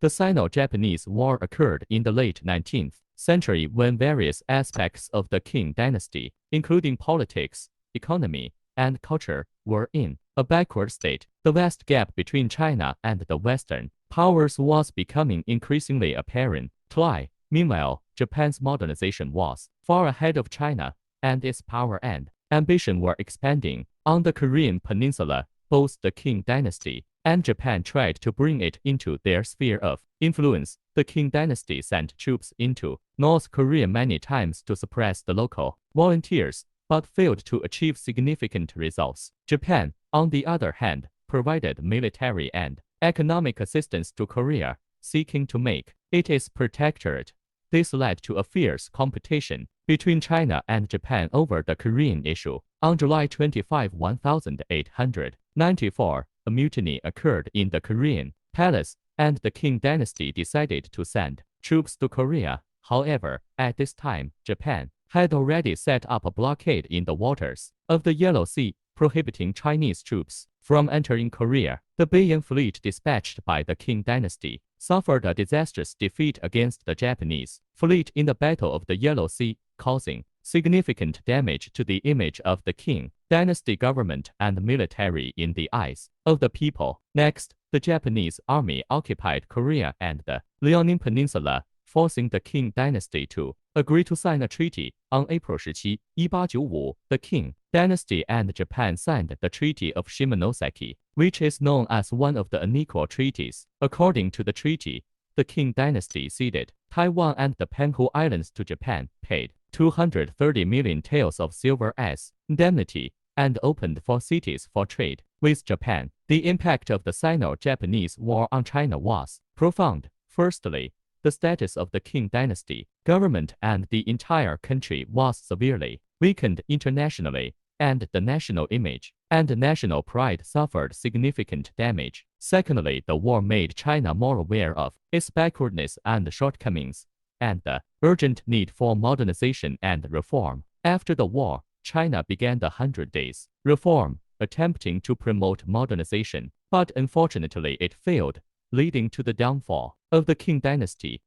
The Sino-Japanese War occurred in the late 19th century when various aspects of the Qing dynasty, including politics, economy, and culture, were in a backward state. The vast gap between China and the Western powers was becoming increasingly apparent. Meanwhile, Japan's modernization was far ahead of China, and its power and ambition were expanding. On the Korean peninsula, both the Qing dynasty and Japan tried to bring it into their sphere of influence. The Qing dynasty sent troops into North Korea many times to suppress the local volunteers, but failed to achieve significant results. Japan, on the other hand, provided military and economic assistance to Korea, seeking to make it its protectorate. This led to a fierce competition between China and Japan over the Korean issue. On July 25, 1894, a mutiny occurred in the Korean palace, and the Qing dynasty decided to send troops to Korea. However, at this time, Japan had already set up a blockade in the waters of the Yellow Sea, prohibiting Chinese troops from entering Korea. The Beian fleet dispatched by the Qing dynasty suffered a disastrous defeat against the Japanese fleet in the Battle of the Yellow Sea, causing significant damage to the image of the Qing dynasty government and military in the eyes of the people. Next, the Japanese army occupied Korea and the Liaoning Peninsula, forcing the Qing dynasty to agree to sign a treaty. On April 17, 1895, the Qing dynasty and Japan signed the Treaty of Shimonoseki, which is known as one of the unequal treaties. According to the treaty, the Qing dynasty ceded Taiwan and the Penghu Islands to Japan, paid 230 million taels of silver as indemnity, and opened 4 cities for trade with Japan. The impact of the Sino-Japanese War on China was profound. Firstly, the status of the Qing dynasty government and the entire country was severely weakened internationally, and the national image and national pride suffered significant damage. Secondly, the war made China more aware of its backwardness and shortcomings, and the urgent need for modernization and reform. After the war, China began the 100 Days Reform, attempting to promote modernization, but unfortunately it failed, leading to the downfall of the Qing dynasty.